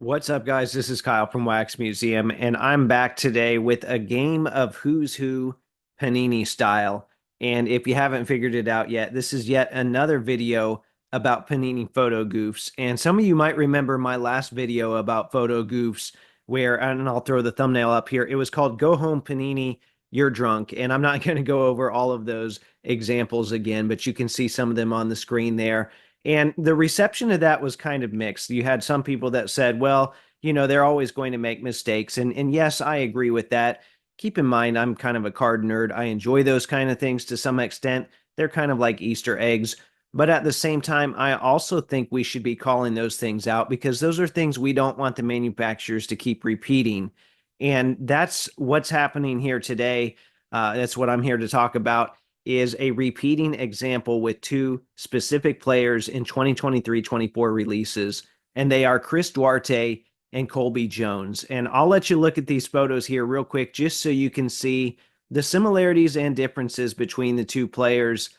What's up, guys? This is Kyle from Wax Museum, and I'm back today with a game of Who's Who Panini style. And if you haven't figured it out yet, this is yet another video about Panini photo goofs. And some of you might remember my last video about photo goofs, where, and I'll throw the thumbnail up here, it was called Go Home Panini, You're Drunk. And I'm not going to go over all of those examples again, but you can see some of them on the screen there. And the reception of that was kind of mixed. You had some people that said, well, they're always going to make mistakes. And yes, I agree with that. Keep in mind, I'm kind of a card nerd. I enjoy those kind of things to some extent. They're kind of like Easter eggs. But at the same time, I also think we should be calling those things out because those are things we don't want the manufacturers to keep repeating. And that's what's happening here today. That's what I'm here to talk about is a repeating example with two specific players in 2023-24 releases, and they are Chris Duarte and Colby Jones. And I'll let you look at these photos here real quick just so you can see the similarities and differences between the two players.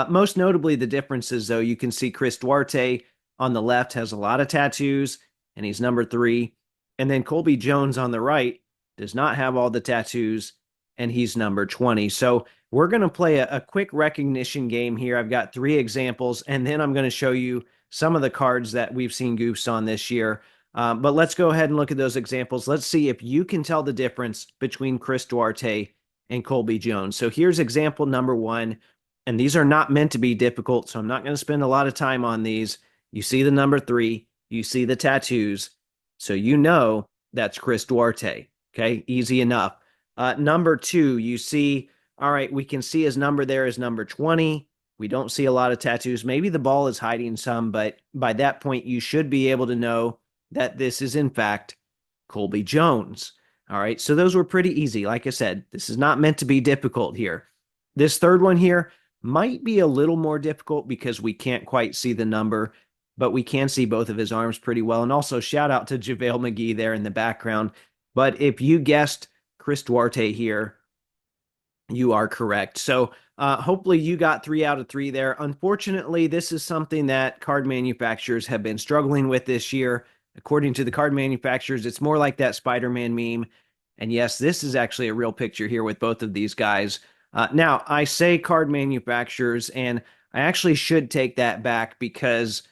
Most notably, the differences, though, you can see Chris Duarte on the left has a lot of tattoos, and he's number 3. And then Colby Jones on the right does not have all the tattoos, and he's number 20. So we're going to play a quick recognition game here. I've got 3 examples, and then I'm going to show you some of the cards that we've seen goofs on this year. But let's go ahead and look at those examples. Let's see if you can tell the difference between Chris Duarte and Colby Jones. So here's example number 1, and these are not meant to be difficult, so I'm not going to spend a lot of time on these. You see the number 3, you see the tattoos, so you know that's Chris Duarte. Okay, easy enough. Number 2, you see, all right, we can see his number there is number 20. We don't see a lot of tattoos. Maybe the ball is hiding some, but by that point, you should be able to know that this is, in fact, Colby Jones. All right, so those were pretty easy. Like I said, this is not meant to be difficult here. This third one here might be a little more difficult because we can't quite see the number, but we can see both of his arms pretty well. And also, shout out to JaVale McGee there in the background. But if you guessed Chris Duarte here, you are correct. So hopefully you got 3 out of 3 there. Unfortunately, this is something that card manufacturers have been struggling with this year. According to the card manufacturers, it's more like that Spider-Man meme. And yes, this is actually a real picture here with both of these guys. Now, I say card manufacturers, and I actually should take that back because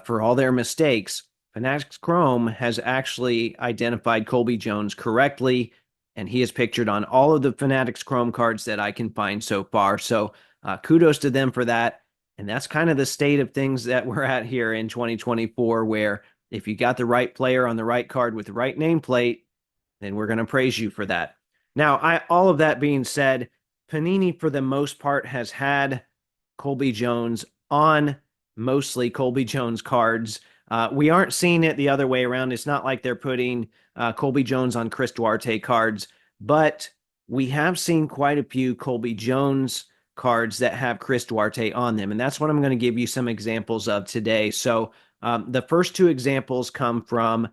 for all their mistakes, Fanatics Chrome has actually identified Colby Jones correctly, and he is pictured on all of the Fanatics Chrome cards that I can find so far. So kudos to them for that. And that's kind of the state of things that we're at here in 2024, where if you got the right player on the right card with the right nameplate, then we're going to praise you for that. Now, all of that being said, Panini, for the most part, has had Colby Jones on mostly Colby Jones cards. We aren't seeing it the other way around. It's not like they're putting Colby Jones on Chris Duarte cards, but we have seen quite a few Colby Jones cards that have Chris Duarte on them. And that's what I'm going to give you some examples of today. So the first 2 examples come from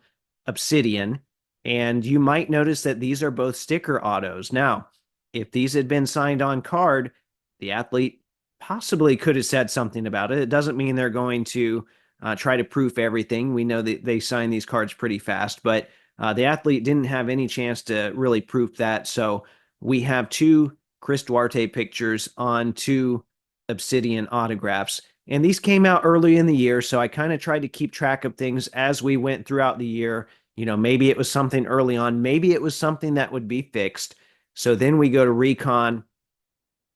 Obsidian, and you might notice that these are both sticker autos. Now, if these had been signed on card, the athlete possibly could have said something about it. It doesn't mean they're going to try to proof everything. We know that they sign these cards pretty fast, but the athlete didn't have any chance to really proof that. So we have 2 Chris Duarte pictures on 2 Obsidian autographs. And these came out early in the year, so I kind of tried to keep track of things as we went throughout the year. Maybe it was something early on, maybe it was something that would be fixed. So then we go to Recon,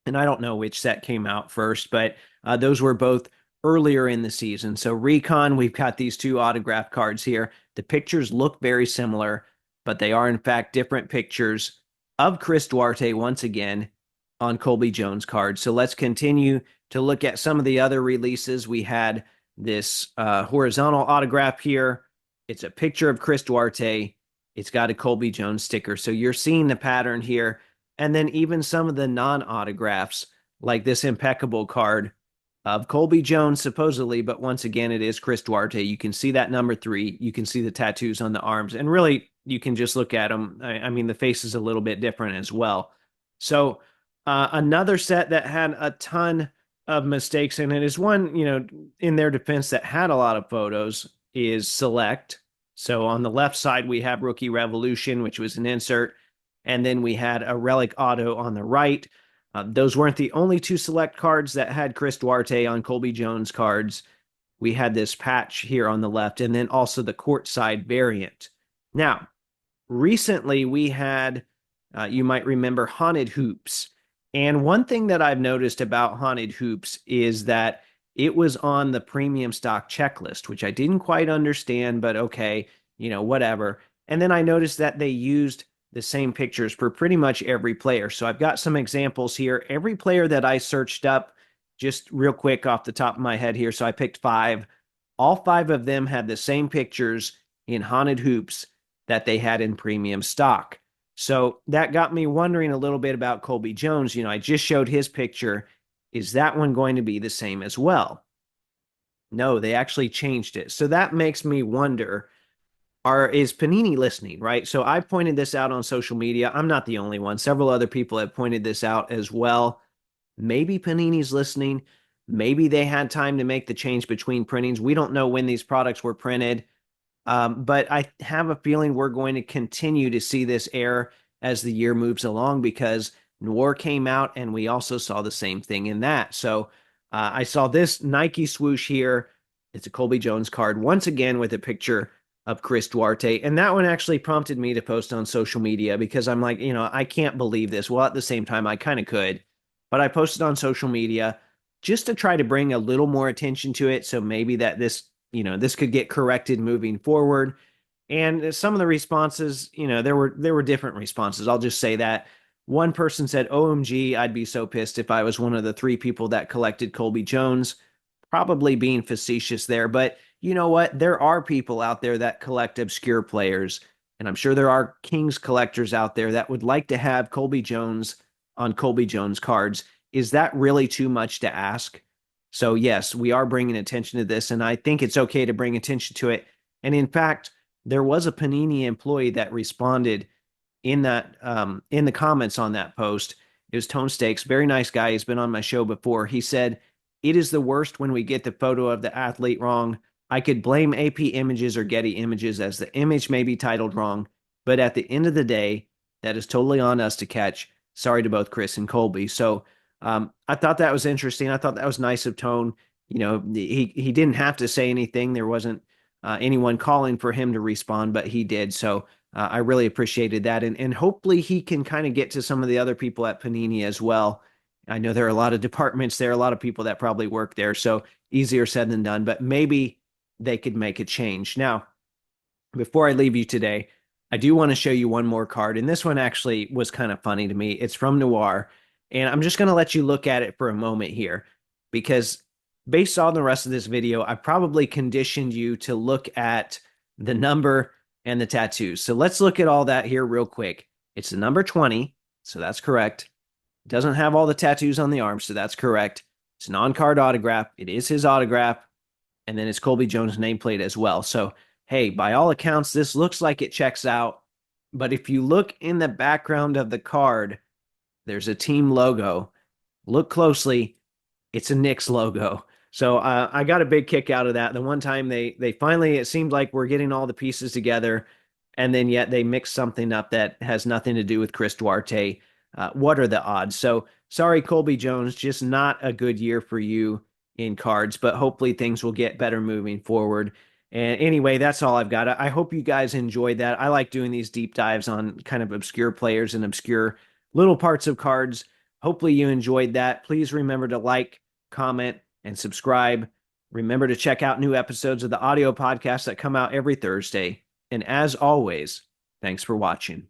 and I don't know which set came out first, but those were both earlier in the season. So Recon, we've got these 2 autograph cards here. The pictures look very similar, but they are in fact different pictures of Chris Duarte once again on Colby Jones cards. So let's continue to look at some of the other releases. We had this horizontal autograph here. It's a picture of Chris Duarte. It's got a Colby Jones sticker. So you're seeing the pattern here. And then even some of the non-autographs, like this impeccable card of Colby Jones, supposedly, but once again, it is Chris Duarte. You can see that number 3. You can see the tattoos on the arms. And really, you can just look at them. I mean, the face is a little bit different as well. So another set that had a ton of mistakes in it is one, in their defense that had a lot of photos is Select. So on the left side, we have Rookie Revolution, which was an insert. And then we had a Relic Auto on the right. Those weren't the only two select cards that had Chris Duarte on Colby Jones cards. We had this patch here on the left, and then also the courtside variant. Now, recently we had, you might remember, Haunted Hoops. And one thing that I've noticed about Haunted Hoops is that it was on the premium stock checklist, which I didn't quite understand, but okay, whatever. And then I noticed that they used the same pictures for pretty much every player. So I've got some examples here. Every player that I searched up, just real quick off the top of my head here. So I picked five. All five of them had the same pictures in Haunted Hoops that they had in premium stock. So that got me wondering a little bit about Colby Jones. I just showed his picture. Is that one going to be the same as well? No, they actually changed it. So that makes me wonder, is Panini listening, right? So I pointed this out on social media. I'm not the only one. Several other people have pointed this out as well. Maybe Panini's listening. Maybe they had time to make the change between printings. We don't know when these products were printed. But I have a feeling we're going to continue to see this error as the year moves along because Noir came out and we also saw the same thing in that. So I saw this Nike swoosh here. It's a Colby Jones card once again with a picture of Chris Duarte. And that one actually prompted me to post on social media because I'm like, I can't believe this. Well, at the same time, I kind of could. But I posted on social media just to try to bring a little more attention to it. So maybe that this could get corrected moving forward. And some of the responses, there were different responses. I'll just say that. One person said, OMG, I'd be so pissed if I was one of the three people that collected Colby Jones. Probably being facetious there, but you know what? There are people out there that collect obscure players, and I'm sure there are Kings collectors out there that would like to have Colby Jones on Colby Jones cards. Is that really too much to ask? So yes, we are bringing attention to this, and I think it's okay to bring attention to it. And in fact, there was a Panini employee that responded in the comments on that post. It was Tone Stakes, very nice guy. He's been on my show before. He said, "It is the worst when we get the photo of the athlete wrong. I could blame AP Images or Getty Images as the image may be titled wrong, but at the end of the day, that is totally on us to catch. Sorry to both Chris and Colby." So I thought that was interesting. I thought that was nice of Tone. He didn't have to say anything. There wasn't anyone calling for him to respond, but he did. So I really appreciated that. And hopefully he can kind of get to some of the other people at Panini as well. I know there are a lot of departments there, a lot of people that probably work there. So easier said than done, but maybe they could make a change. Now, before I leave you today, I do want to show you one more card. And this one actually was kind of funny to me. It's from Noir. And I'm just going to let you look at it for a moment here because based on the rest of this video, I probably conditioned you to look at the number and the tattoos. So let's look at all that here real quick. It's the number 20, so that's correct. It doesn't have all the tattoos on the arm, so that's correct. It's an on-card autograph. It is his autograph. And then it's Colby Jones' nameplate as well. So, hey, by all accounts, this looks like it checks out. But if you look in the background of the card, there's a team logo. Look closely. It's a Knicks logo. So I got a big kick out of that. The one time they finally, it seemed like we're getting all the pieces together, and then yet they mixed something up that has nothing to do with Chris Duarte. What are the odds? So sorry, Colby Jones, just not a good year for you in cards, but hopefully things will get better moving forward. And anyway, that's all I've got. I hope you guys enjoyed that. I like doing these deep dives on kind of obscure players and obscure little parts of cards. Hopefully you enjoyed that. Please remember to like, comment, and subscribe. Remember to check out new episodes of the audio podcast that come out every Thursday. And as always, thanks for watching.